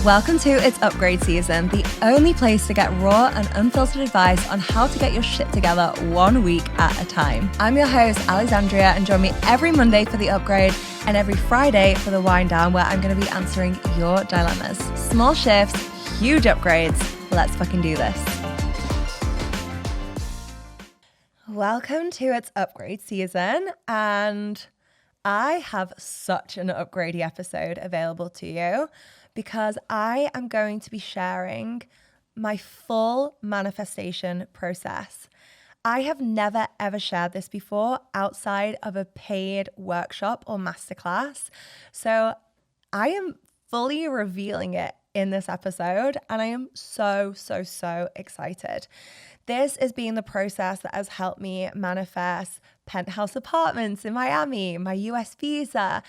Welcome to It's Upgrade Season, the only place to get raw and unfiltered advice on how to get your shit together 1 week at a time. I'm your host, Alexandria, and join me every Monday for the upgrade and every Friday for the wind down, where I'm going to be answering your dilemmas. Small shifts, huge upgrades. Let's fucking do this. Welcome to It's Upgrade Season, and I have such an upgradey episode available to you, because I am going to be sharing my full manifestation process. I have never ever shared this before outside of a paid workshop or masterclass. So I am fully revealing it in this episode, and I am so excited. This has been the process that has helped me manifest penthouse apartments in Miami, my US visa,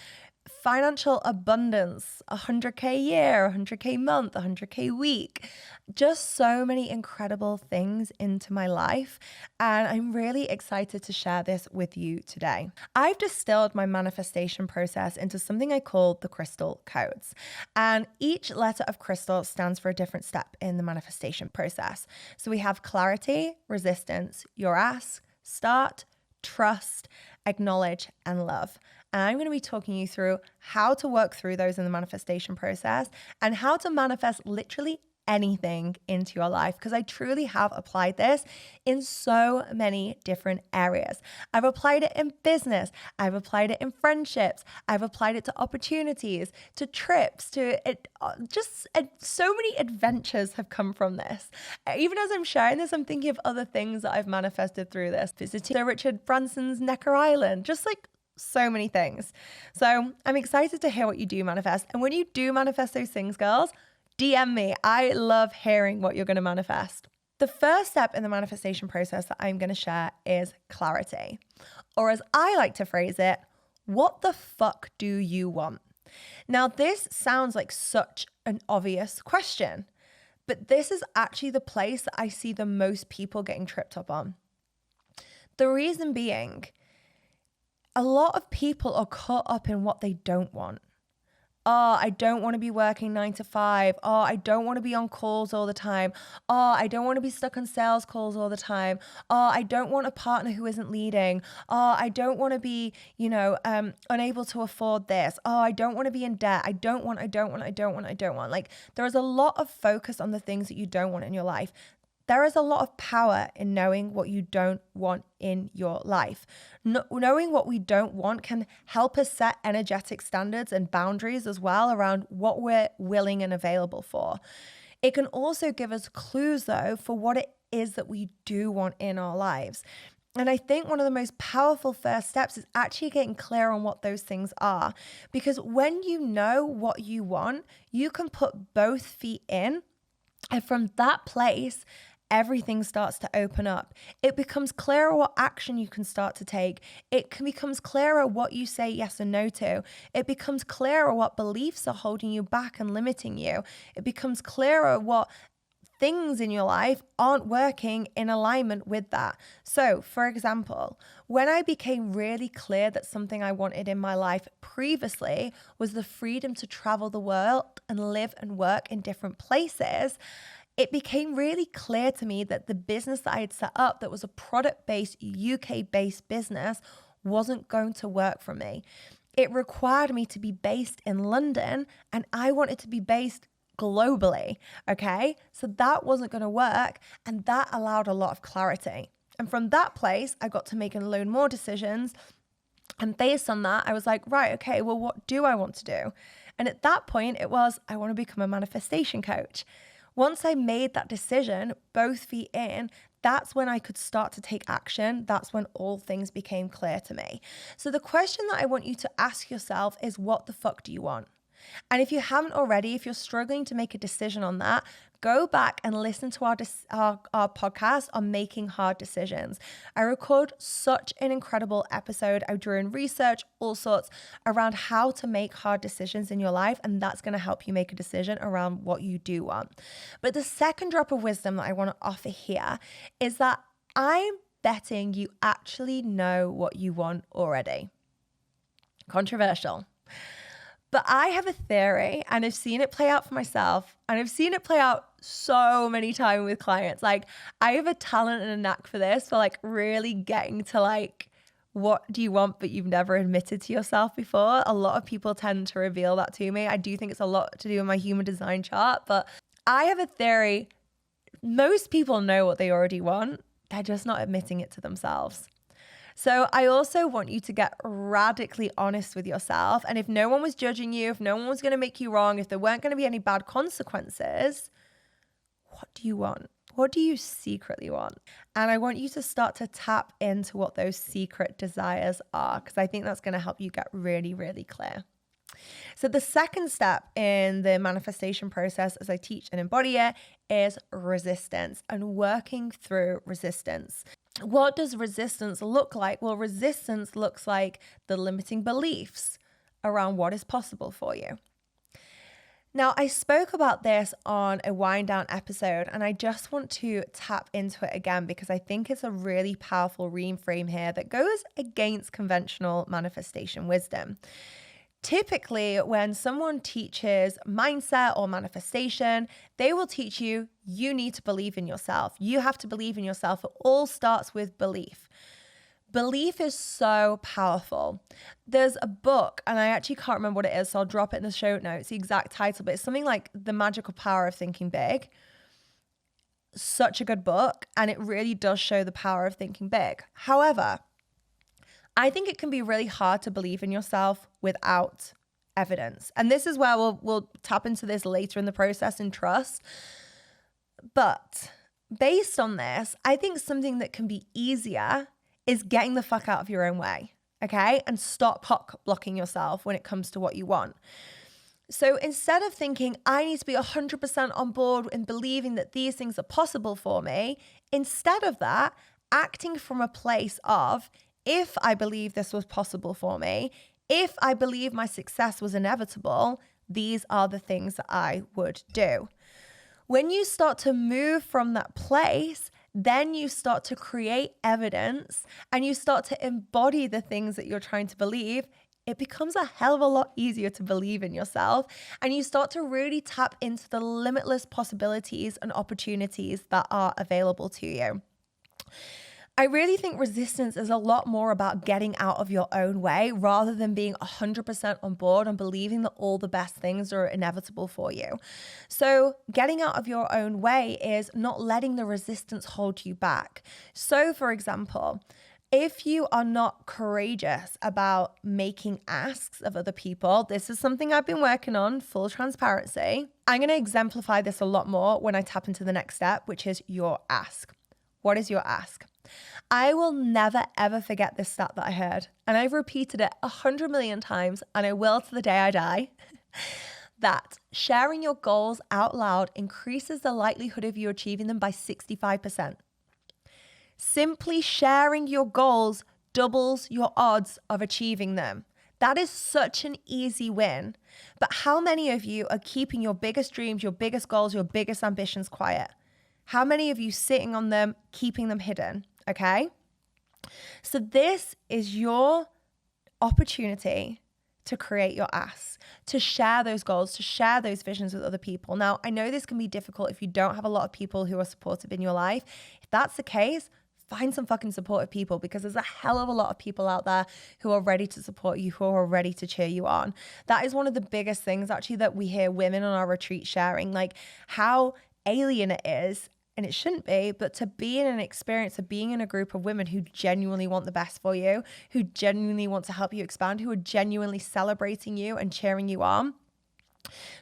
financial abundance, 100K a year, 100K month, 100K week, just so many incredible things into my life. And I'm really excited to share this with you today. I've distilled my manifestation process into something I call the crystal codes. And each letter of crystal stands for a different step in the manifestation process. So we have clarity, resistance, your ask, start, trust, acknowledge, and love. And I'm going to be talking you through how to work through those in the manifestation process and how to manifest literally anything into your life, because I truly have applied this in so many different areas. I've applied it in business. I've applied it in friendships. I've applied it to opportunities, to trips, to it. So many adventures have come from this. Even as I'm sharing this, I'm thinking of other things that I've manifested through this. Visiting Sir Richard Branson's Necker Island, just like so many things. So I'm excited to hear what you do manifest. And when you do manifest those things, girls, DM me. I love hearing what you're going to manifest. The first step in the manifestation process that I'm going to share is clarity. Or as I like to phrase it, what the fuck do you want? Now, this sounds like such an obvious question, but this is actually the place that I see the most people getting tripped up on. The reason being, a lot of people are caught up in what they don't want. Oh, I don't want to be working 9 to 5. Oh, I don't want to be on calls all the time. Oh, I don't want to be stuck on sales calls all the time. Oh, I don't want a partner who isn't leading. Oh, I don't want to be, unable to afford this. Oh, I don't want to be in debt. I don't want. Like, there is a lot of focus on the things that you don't want in your life. There is a lot of power in knowing what you don't want in your life. Knowing what we don't want can help us set energetic standards and boundaries as well around what we're willing and available for. It can also give us clues, though, for what it is that we do want in our lives. And I think one of the most powerful first steps is actually getting clear on what those things are. Because when you know what you want, you can put both feet in, and from that place, everything starts to open up. It becomes clearer what action you can start to take. Becomes clearer what you say yes and no to. It becomes clearer what beliefs are holding you back and limiting you. It becomes clearer what things in your life aren't working in alignment with that. So, for example, when I became really clear that something I wanted in my life previously was the freedom to travel the world and live and work in different places, it became really clear to me that the business that I had set up, that was a product-based, UK-based business, wasn't going to work for me. It required me to be based in London, and I wanted to be based globally, okay? So that wasn't going to work, and that allowed a lot of clarity. And from that place, I got to make a load more decisions. And based on that, I was like, right, okay, well, what do I want to do? And at that point, it was, I want to become a manifestation coach. Once I made that decision, both feet in, that's when I could start to take action. That's when all things became clear to me. So the question that I want you to ask yourself is, what the fuck do you want? And if you haven't already, if you're struggling to make a decision on that, go back and listen to our podcast on making hard decisions. I record such an incredible episode. I drew in research, all sorts, around how to make hard decisions in your life, and that's going to help you make a decision around what you do want. But the second drop of wisdom that I want to offer here is that I'm betting you actually know what you want already. Controversial. But I have a theory, and I've seen it play out for myself, and I've seen it play out so many times with clients. Like, I have a talent and a knack for this, for like really getting to like, what do you want, but you've never admitted to yourself before. A lot of people tend to reveal that to me. I do think it's a lot to do with my human design chart, but I have a theory. Most people know what they already want. They're just not admitting it to themselves. So I also want you to get radically honest with yourself. And if no one was judging you, if no one was going to make you wrong, if there weren't going to be any bad consequences, what do you want? What do you secretly want? And I want you to start to tap into what those secret desires are, because I think that's going to help you get really, really clear. So the second step in the manifestation process, as I teach and embody it, is resistance and working through resistance. What does resistance look like? Well, resistance looks like the limiting beliefs around what is possible for you. Now, I spoke about this on a wind down episode, and I just want to tap into it again because I think it's a really powerful reframe here that goes against conventional manifestation wisdom. Typically, when someone teaches mindset or manifestation, they will teach you, you need to believe in yourself. You have to believe in yourself. It all starts with belief. Belief is so powerful. There's a book, and I actually can't remember what it is, so I'll drop it in the show notes, the exact title, but it's something like The Magical Power of Thinking Big. Such a good book, and it really does show the power of thinking big. However, I think it can be really hard to believe in yourself without evidence. And this is where we'll tap into this later in the process in trust. But based on this, I think something that can be easier is getting the fuck out of your own way, okay? And stop blocking yourself when it comes to what you want. So instead of thinking, I need to be 100% on board and believing that these things are possible for me, instead of that, acting from a place of, if I believe this was possible for me, if I believe my success was inevitable, these are the things that I would do. When you start to move from that place, then you start to create evidence and you start to embody the things that you're trying to believe. It becomes a hell of a lot easier to believe in yourself, and you start to really tap into the limitless possibilities and opportunities that are available to you. I really think resistance is a lot more about getting out of your own way rather than being 100% on board and believing that all the best things are inevitable for you. So getting out of your own way is not letting the resistance hold you back. So for example, if you are not courageous about making asks of other people, this is something I've been working on, full transparency. I'm going to exemplify this a lot more when I tap into the next step, which is your ask. What is your ask? I will never, ever forget this stat that I heard, and I've repeated it 100 million times, and I will to the day I die, that sharing your goals out loud increases the likelihood of you achieving them by 65%. Simply sharing your goals doubles your odds of achieving them. That is such an easy win. But how many of you are keeping your biggest dreams, your biggest goals, your biggest ambitions quiet? How many of you sitting on them, keeping them hidden? Okay? So this is your opportunity to create your ask, to share those goals, to share those visions with other people. Now, I know this can be difficult if you don't have a lot of people who are supportive in your life. If that's the case, find some fucking supportive people, because there's a hell of a lot of people out there who are ready to support you, who are ready to cheer you on. That is one of the biggest things actually that we hear women on our retreat sharing, like how alien it is, and it shouldn't be, but to be in an experience of being in a group of women who genuinely want the best for you, who genuinely want to help you expand, who are genuinely celebrating you and cheering you on.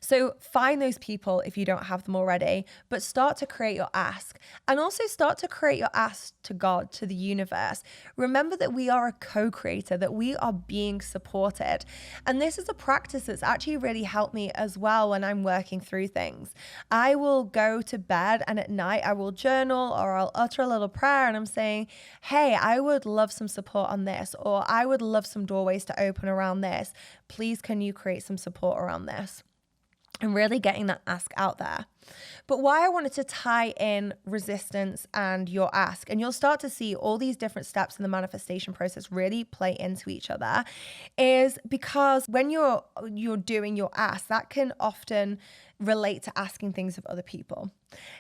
So find those people if you don't have them already, but start to create your ask, and also start to create your ask to God, to the universe. Remember that we are a co-creator, that we are being supported. And this is a practice that's actually really helped me as well when I'm working through things. I will go to bed and at night I will journal, or I'll utter a little prayer, and I'm saying, hey, I would love some support on this, or I would love some doorways to open around this. Please, can you create some support around this? and really getting that ask out there. But why I wanted to tie in resistance and your ask, and you'll start to see all these different steps in the manifestation process really play into each other, is because when you're doing your ask, that can often relate to asking things of other people.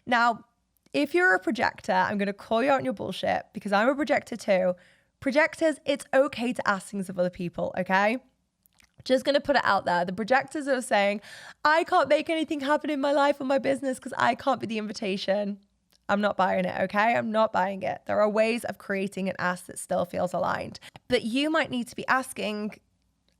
Now, if you're a projector, I'm going to call you out on your bullshit because I'm a projector too. Projectors, it's okay to ask things of other people, okay? Just going to put it out there. The projectors are saying, I can't make anything happen in my life or my business because I can't be the invitation. I'm not buying it, okay? I'm not buying it. There are ways of creating an ask that still feels aligned. But you might need to be asking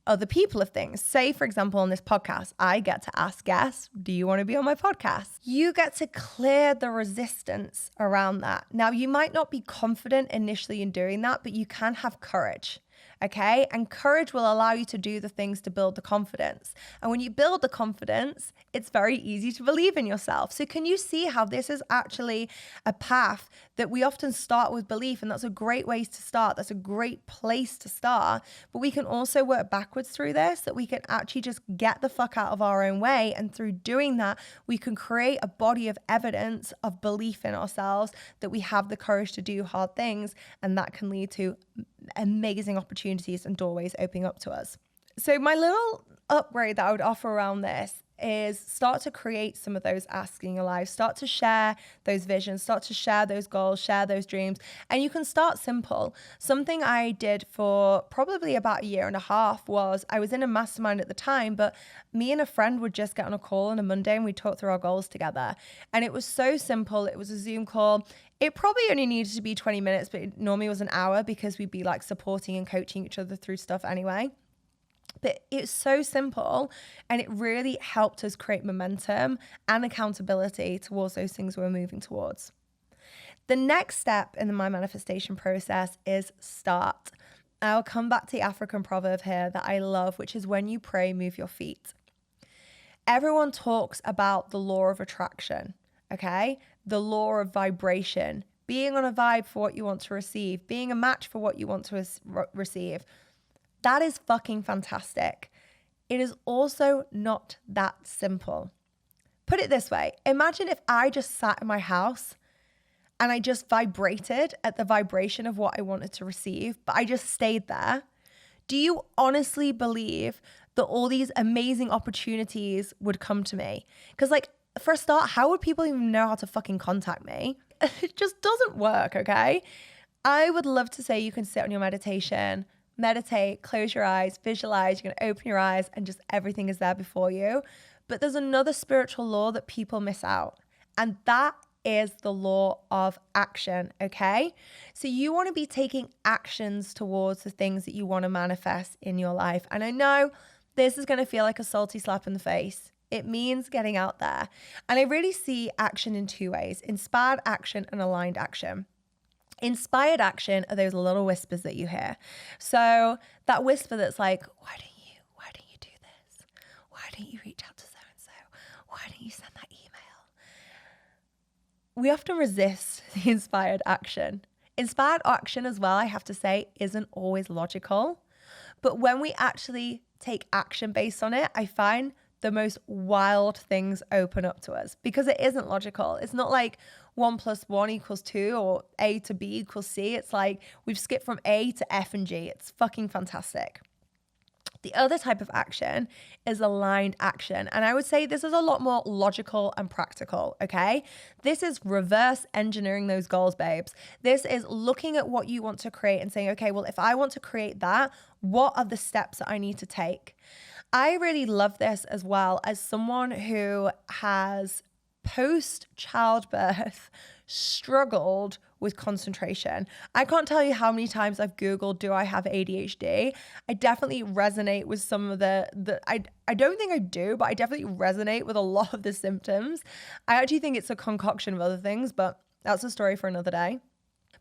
other people of things. Say, for example, on this podcast, I get to ask guests, do you want to be on my podcast? You get to clear the resistance around that. Now, you might not be confident initially in doing that, but you can have courage. Okay. And courage will allow you to do the things to build the confidence. And when you build the confidence, it's very easy to believe in yourself. So can you see how this is actually a path that we often start with belief? And that's a great way to start. That's a great place to start. But we can also work backwards through this, that we can actually just get the fuck out of our own way. And through doing that, we can create a body of evidence of belief in ourselves that we have the courage to do hard things. And that can lead to amazing opportunities and doorways opening up to us. So my little upgrade that I would offer around this is start to create some of those asks in your life, start to share those visions, start to share those goals, share those dreams. And you can start simple. Something I did for probably about 1.5 years was I was in a mastermind at the time, but me and a friend would just get on a call on a Monday and we'd talk through our goals together. And it was so simple. It was a Zoom call. It probably only needed to be 20 minutes, but it normally was an hour because we'd be like supporting and coaching each other through stuff anyway. But it's so simple and it really helped us create momentum and accountability towards those things we're moving towards. The next step in my manifestation process is start. I'll come back to the African proverb here that I love, which is when you pray, move your feet. Everyone talks about the law of attraction, okay? The law of vibration, being on a vibe for what you want to receive, being a match for what you want to receive. That is fucking fantastic. It is also not that simple. Put it this way. Imagine if I just sat in my house and I just vibrated at the vibration of what I wanted to receive, but I just stayed there. Do you honestly believe that all these amazing opportunities would come to me? Because like, for a start, how would people even know how to fucking contact me? It just doesn't work, okay? I would love to say you can sit on your meditate, close your eyes, visualize, you're going to open your eyes and just everything is there before you. But there's another spiritual law that people miss out, and that is the law of action, okay? So you want to be taking actions towards the things that you want to manifest in your life. And I know this is going to feel like a salty slap in the face. It means getting out there. And I really see action in two ways: inspired action and aligned action. Inspired action are those little whispers that you hear. So that whisper that's like, why don't you do this? Why don't you reach out to so-and-so? Why don't you send that email? We often resist the inspired action. Inspired action as well, I have to say, isn't always logical. But when we actually take action based on it, I find the most wild things open up to us because it isn't logical. It's not like 1 + 1 = 2 or A to B = C. It's like we've skipped from A to F and G. It's fucking fantastic. The other type of action is aligned action. And I would say this is a lot more logical and practical, okay? This is reverse engineering those goals, babes. This is looking at what you want to create and saying, okay, well, if I want to create that, what are the steps that I need to take? I really love this as well as someone who has post-childbirth struggled with concentration. I can't tell you how many times I've Googled, do I have ADHD? I definitely resonate with some of I don't think I do, but I definitely resonate with a lot of the symptoms. I actually think it's a concoction of other things, but that's a story for another day.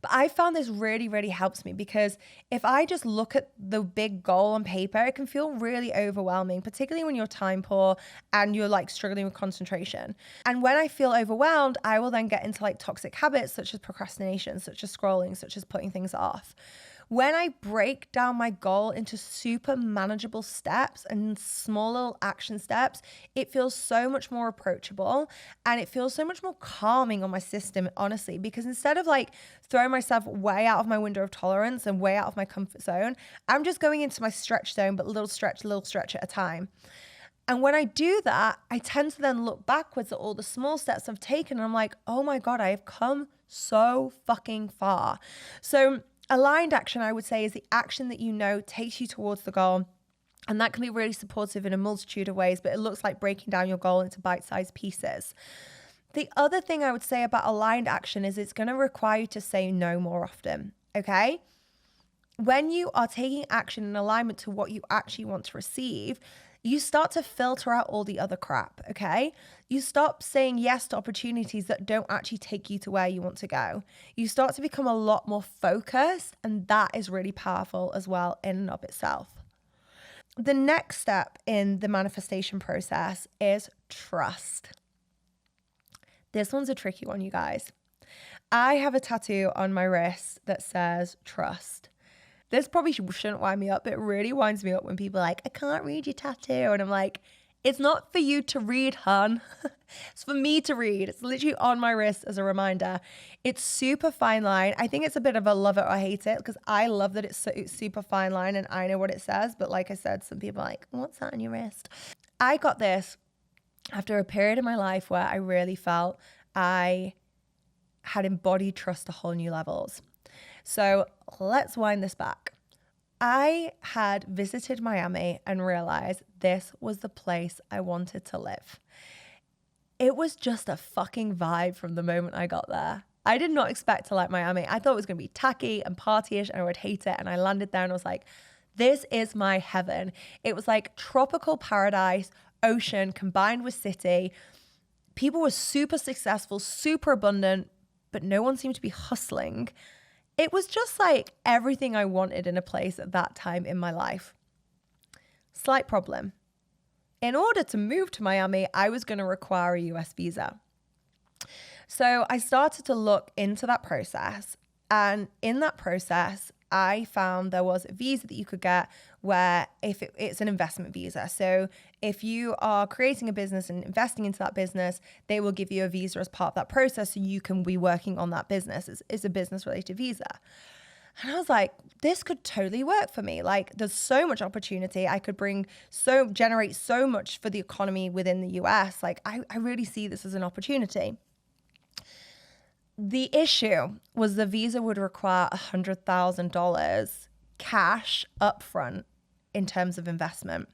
But I found this really, really helps me because if I just look at the big goal on paper, it can feel really overwhelming, particularly when you're time poor and you're like struggling with concentration. And when I feel overwhelmed, I will then get into like toxic habits such as procrastination, such as scrolling, such as putting things off. When I break down my goal into super manageable steps and small little action steps, it feels so much more approachable and it feels so much more calming on my system, honestly, because instead of like throwing myself way out of my window of tolerance and way out of my comfort zone, I'm just going into my stretch zone, but little stretch at a time. And when I do that, I tend to then look backwards at all the small steps I've taken. And I'm like, oh my God, I have come so fucking far. So aligned action, I would say, is the action that you know takes you towards the goal. And that can be really supportive in a multitude of ways, but it looks like breaking down your goal into bite-sized pieces. The other thing I would say about aligned action is it's going to require you to say no more often, okay? When you are taking action in alignment to what you actually want to receive, you start to filter out all the other crap, okay? You stop saying yes to opportunities that don't actually take you to where you want to go. You start to become a lot more focused, and that is really powerful as well in and of itself. The next step in the manifestation process is trust. This one's a tricky one, you guys. I have a tattoo on my wrist that says trust. This probably shouldn't wind me up, but it really winds me up when people are like, I can't read your tattoo. And I'm like, it's not for you to read, hun. It's for me to read. It's literally on my wrist as a reminder. It's super fine line. I think it's a bit of a love it or hate it because I love that it's super fine line and I know what it says. But like I said, some people are like, what's that on your wrist? I got this after a period in my life where I really felt I had embodied trust to whole new levels. So let's wind this back. I had visited Miami and realized this was the place I wanted to live. It was just a fucking vibe from the moment I got there. I did not expect to like Miami. I thought it was going to be tacky and partyish and I would hate it. And I landed there and I was like, this is my heaven. It was like tropical paradise, ocean combined with city. People were super successful, super abundant, but no one seemed to be hustling. It was just like everything I wanted in a place at that time in my life. Slight problem. In order to move to Miami, I was going to require a US visa. So I started to look into that process. And in that process, I found there was a visa that you could get where if it's an investment visa. So if you are creating a business and investing into that business, they will give you a visa as part of that process so you can be working on that business. It's a business related visa. And I was like, this could totally work for me. Like there's so much opportunity. I could generate so much for the economy within the US. Like I really see this as an opportunity. The issue was the visa would require $100,000 cash upfront in terms of investment.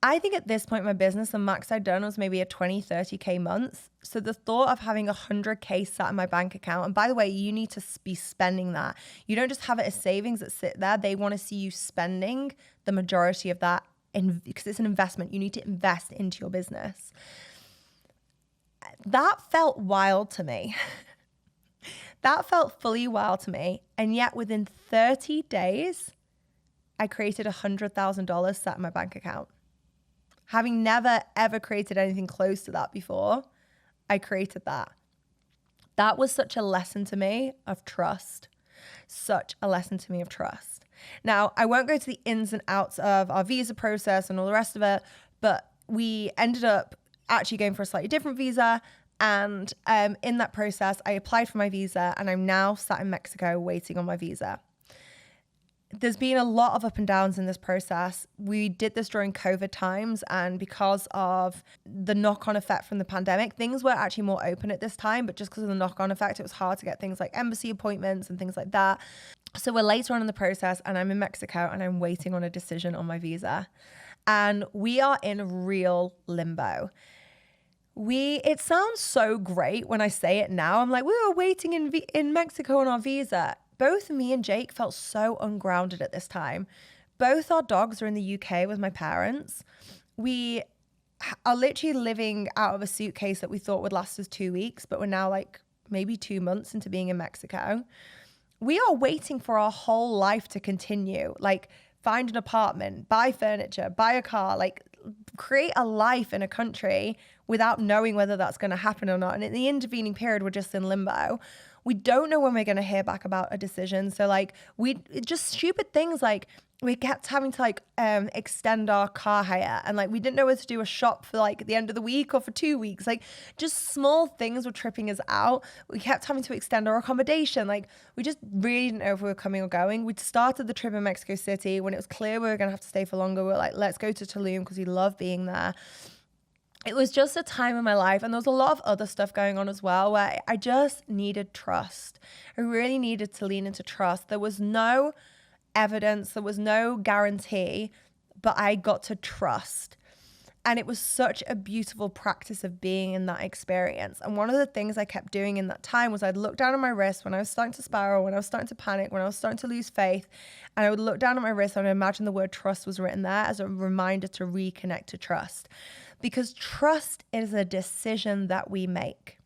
I think at this point in my business, the max I'd done was maybe a 20, 30K months. So the thought of having 100K sat in my bank account, and by the way, you need to be spending that. You don't just have it as savings that sit there. They want to see you spending the majority of that because it's an investment. You need to invest into your business. That felt wild to me. That felt fully wild to me. And yet within 30 days, I created $100,000 sat in my bank account. Having never, ever created anything close to that before, I created that. That was such a lesson to me of trust. Such a lesson to me of trust. Now, I won't go to the ins and outs of our visa process and all the rest of it, but we ended up actually going for a slightly different visa. And in that process, I applied for my visa and I'm now sat in Mexico waiting on my visa. There's been a lot of up and downs in this process. We did this during COVID times, and because of the knock-on effect from the pandemic, things were actually more open at this time, but just because of the knock-on effect, it was hard to get things like embassy appointments and things like that. So we're later on in the process and I'm in Mexico and I'm waiting on a decision on my visa. And we are in real limbo. It sounds so great when I say it now. I'm like, we were waiting in Mexico on our visa. Both me and Jake felt so ungrounded at this time. Both our dogs are in the UK with my parents. We are literally living out of a suitcase that we thought would last us 2 weeks, but we're now like maybe 2 months into being in Mexico. We are waiting for our whole life to continue. Like find an apartment, buy furniture, buy a car, like create a life in a country without knowing whether that's going to happen or not. And in the intervening period, we're just in limbo. We don't know when we're going to hear back about a decision. So like we just stupid things like we kept having to like extend our car hire, and like we didn't know whether to do a shop for like the end of the week or for 2 weeks. Like just small things were tripping us out. We kept having to extend our accommodation. Like we just really didn't know if we were coming or going. We'd started the trip in Mexico City. When it was clear we were going to have to stay for longer, we were like, let's go to Tulum because we love being there. It was just a time in my life, and there was a lot of other stuff going on as well where I just needed trust. I really needed to lean into trust. There was no evidence, there was no guarantee, but I got to trust. And it was such a beautiful practice of being in that experience. And one of the things I kept doing in that time was I'd look down at my wrist when I was starting to spiral, when I was starting to panic, when I was starting to lose faith. And I would look down at my wrist and I'd imagine the word trust was written there as a reminder to reconnect to trust. Because trust is a decision that we make.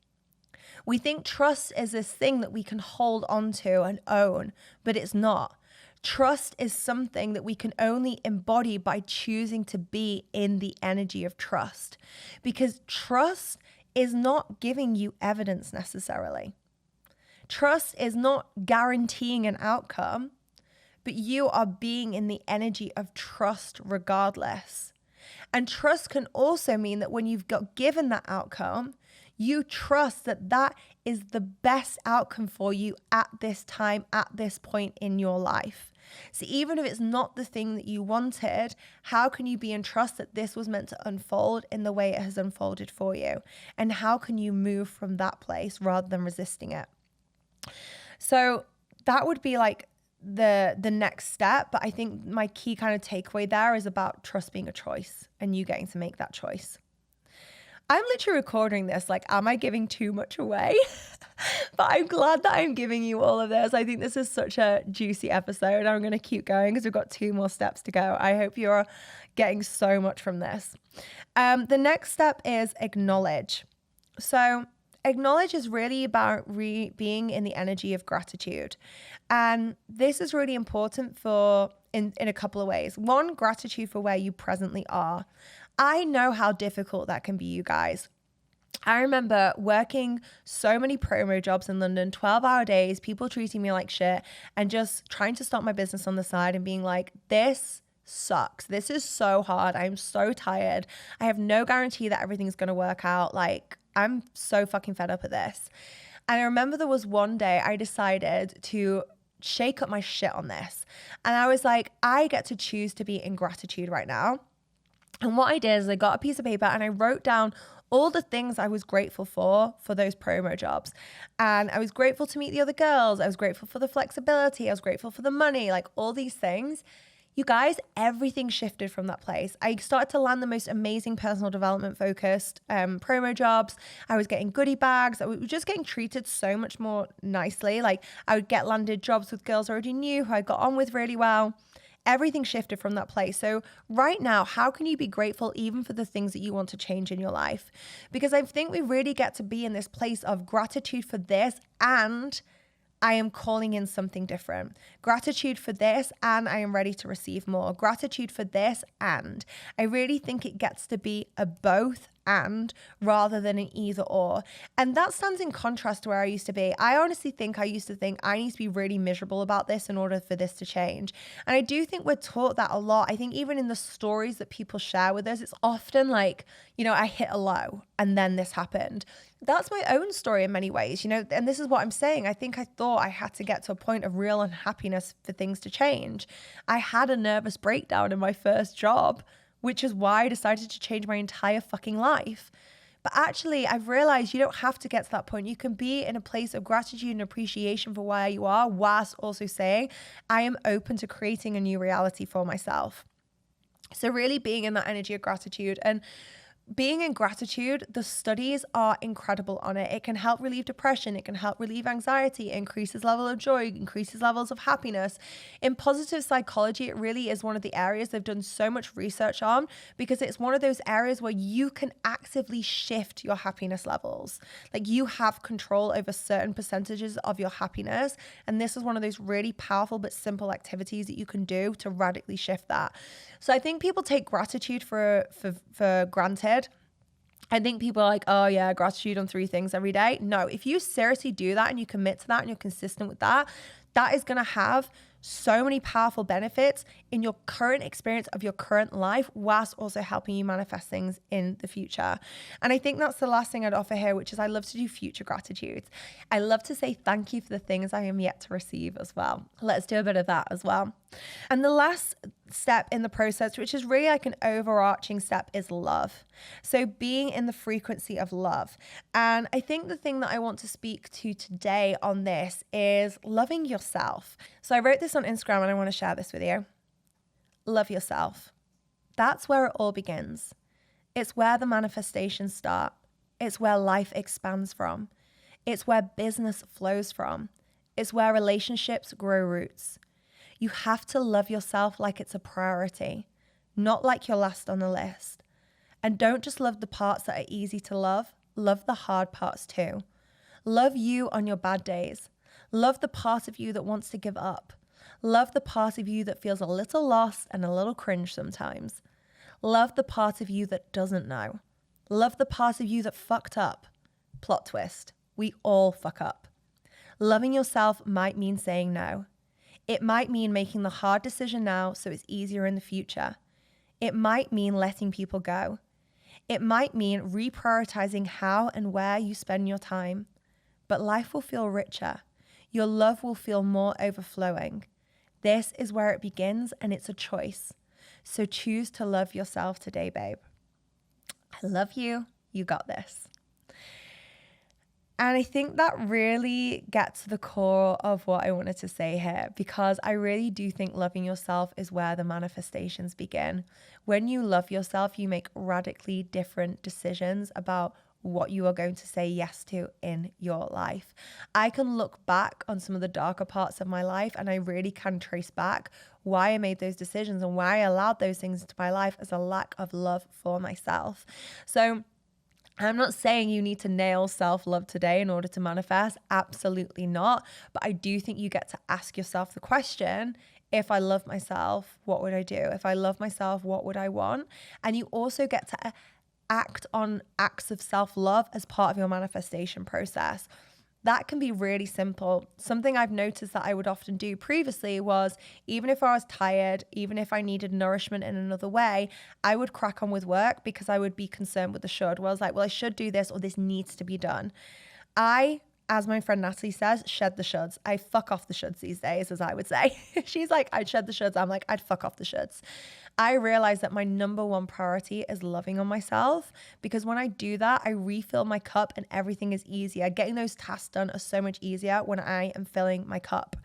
We think trust is this thing that we can hold on to and own, but it's not. Trust is something that we can only embody by choosing to be in the energy of trust, because trust is not giving you evidence necessarily. Trust is not guaranteeing an outcome, but you are being in the energy of trust regardless. And trust can also mean that when you've got given that outcome, you trust that that is the best outcome for you at this time, at this point in your life. So even if it's not the thing that you wanted, how can you be in trust that this was meant to unfold in the way it has unfolded for you? And how can you move from that place rather than resisting it? So that would be like the next step. But I think my key kind of takeaway there is about trust being a choice and you getting to make that choice. I'm literally recording this like, am I giving too much away? But I'm glad that I'm giving you all of this. I think this is such a juicy episode. I'm going to keep going because we've got 2 more steps to go. I hope you're getting so much from this. The next step is acknowledge. So acknowledge is really about being in the energy of gratitude. And this is really important for in a couple of ways. One, gratitude for where you presently are. I know how difficult that can be, you guys. I remember working so many promo jobs in London, 12-hour days, people treating me like shit, and just trying to start my business on the side and being like, this sucks. This is so hard. I'm so tired. I have no guarantee that everything's going to work out. Like, I'm so fucking fed up at this. And I remember there was one day I decided to shake up my shit on this. And I was like, I get to choose to be in gratitude right now. And what I did is I got a piece of paper and I wrote down all the things I was grateful for those promo jobs. And I was grateful to meet the other girls. I was grateful for the flexibility. I was grateful for the money, like all these things. You guys, everything shifted from that place. I started to land the most amazing personal development focused promo jobs. I was getting goodie bags. I was just getting treated so much more nicely. Like I would get landed jobs with girls I already knew who I got on with really well. Everything shifted from that place. So right now, how can you be grateful even for the things that you want to change in your life? Because I think we really get to be in this place of gratitude for this, and I am calling in something different. Gratitude for this, and I am ready to receive more. Gratitude for this, and I really think it gets to be a both and rather than an either or. And that stands in contrast to where I used to be. I honestly think I used to think I need to be really miserable about this in order for this to change. And I do think we're taught that a lot. I think even in the stories that people share with us, it's often like, you know, I hit a low and then this happened. That's my own story in many ways, you know, and this is what I'm saying. I think I thought I had to get to a point of real unhappiness for things to change. I had a nervous breakdown in my first job, which is why I decided to change my entire fucking life. But actually, I've realized you don't have to get to that point. You can be in a place of gratitude and appreciation for where you are, whilst also saying, I am open to creating a new reality for myself. So really being in that energy of gratitude. And being in gratitude, the studies are incredible on it. It can help relieve depression. It can help relieve anxiety. It increases level of joy, increases levels of happiness. In positive psychology, it really is one of the areas they've done so much research on, because it's one of those areas where you can actively shift your happiness levels. Like you have control over certain percentages of your happiness. And this is one of those really powerful but simple activities that you can do to radically shift that. So I think people take gratitude for granted. I think people are like, oh yeah, gratitude on 3 things every day. No, if you seriously do that and you commit to that and you're consistent with that, that is going to have so many powerful benefits in your current experience of your current life, whilst also helping you manifest things in the future. And I think that's the last thing I'd offer here, which is I love to do future gratitudes. I love to say thank you for the things I am yet to receive as well. Let's do a bit of that as well. And the last step in the process, which is really like an overarching step, is love. So being in the frequency of love. And I think the thing that I want to speak to today on this is loving yourself. So I wrote this on Instagram and I want to share this with you. Love yourself. That's where it all begins. It's where the manifestations start. It's where life expands from. It's where business flows from. It's where relationships grow roots. You have to love yourself like it's a priority, not like you're last on the list. And don't just love the parts that are easy to love the hard parts too. Love you on your bad days. Love the part of you that wants to give up. Love the part of you that feels a little lost and a little cringe sometimes. Love the part of you that doesn't know. Love the part of you that fucked up. Plot twist. We all fuck up. Loving yourself might mean saying no. It might mean making the hard decision now so it's easier in the future. It might mean letting people go. It might mean reprioritizing how and where you spend your time. But life will feel richer. Your love will feel more overflowing. This is where it begins, and it's a choice. So choose to love yourself today, babe. I love you. You got this. And I think that really gets to the core of what I wanted to say here, because I really do think loving yourself is where the manifestations begin. When you love yourself, you make radically different decisions about what you are going to say yes to in your life. I can look back on some of the darker parts of my life, and I really can trace back why I made those decisions and why I allowed those things into my life as a lack of love for myself. So I'm not saying you need to nail self-love today in order to manifest. Absolutely not. But I do think you get to ask yourself the question, if I love myself, what would I do? If I love myself, what would I want? And you also get to act on acts of self-love as part of your manifestation process. That can be really simple. Something I've noticed that I would often do previously was, even if I was tired, even if I needed nourishment in another way, I would crack on with work because I would be concerned with the should. Well, I was like, well, I should do this, or this needs to be done. I, as my friend Natalie says, shed the shoulds. I fuck off the shoulds these days, as I would say. She's like, I'd shed the shoulds. I'm like, I'd fuck off the shoulds. I realized that my number one priority is loving on myself, because when I do that, I refill my cup and everything is easier. Getting those tasks done are so much easier when I am filling my cup.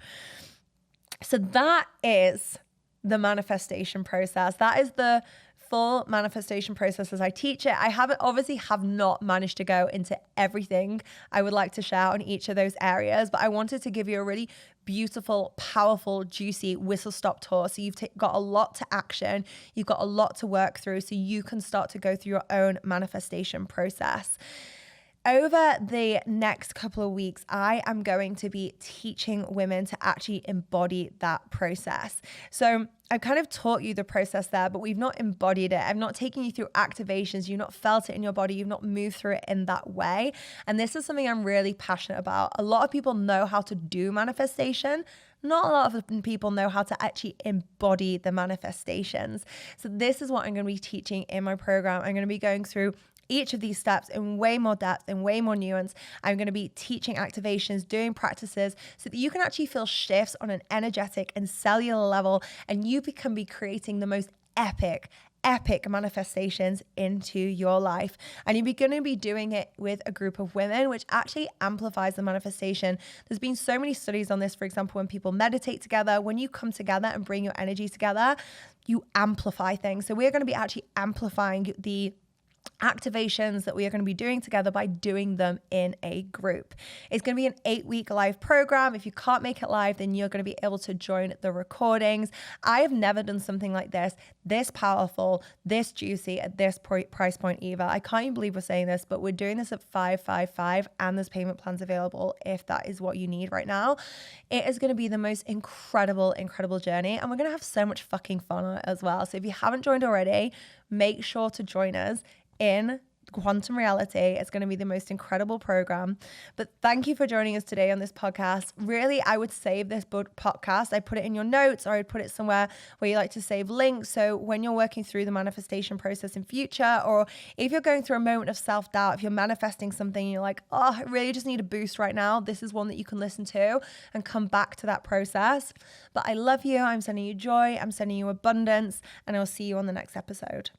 So that is the manifestation process. That is the full manifestation process as I teach it. I have not managed to go into everything I would like to share on each of those areas, but I wanted to give you a really beautiful, powerful, juicy whistle-stop tour. So you've got a lot to action. You've got a lot to work through so you can start to go through your own manifestation process. Over the next couple of weeks, I am going to be teaching women to actually embody that process. So I've kind of taught you the process there, but we've not embodied it. I've not taken you through activations. You've not felt it in your body. You've not moved through it in that way. And this is something I'm really passionate about. A lot of people know how to do manifestation. Not a lot of people know how to actually embody the manifestations. So this is what I'm going to be teaching in my program. I'm going to be going through each of these steps in way more depth and way more nuance. I'm going to be teaching activations, doing practices so that you can actually feel shifts on an energetic and cellular level, and you can be creating the most epic manifestations into your life. And you're going to be doing it with a group of women, which actually amplifies the manifestation. There's been so many studies on this. For example, when people meditate together, when you come together and bring your energy together, you amplify things. So we're going to be actually amplifying the activations that we are going to be doing together by doing them in a group. It's going to be an 8-week live program. If you can't make it live, then you're going to be able to join the recordings. I have never done something like this powerful, this juicy at this price point either. I can't even believe we're saying this, but we're doing this at $555, and there's payment plans available if that is what you need right now. It is going to be the most incredible journey, and we're going to have so much fucking fun on it as well. So if you haven't joined already, make sure to join us in quantum reality. It's going to be the most incredible program. But thank you for joining us today on this podcast. Really, I would save this podcast. I put it in your notes, or I'd put it somewhere where you like to save links. So when you're working through the manifestation process in future, or if you're going through a moment of self-doubt, if you're manifesting something and you're like, oh, I really just need a boost right now, this is one that you can listen to and come back to that process. But I love you. I'm sending you joy. I'm sending you abundance, and I'll see you on the next episode.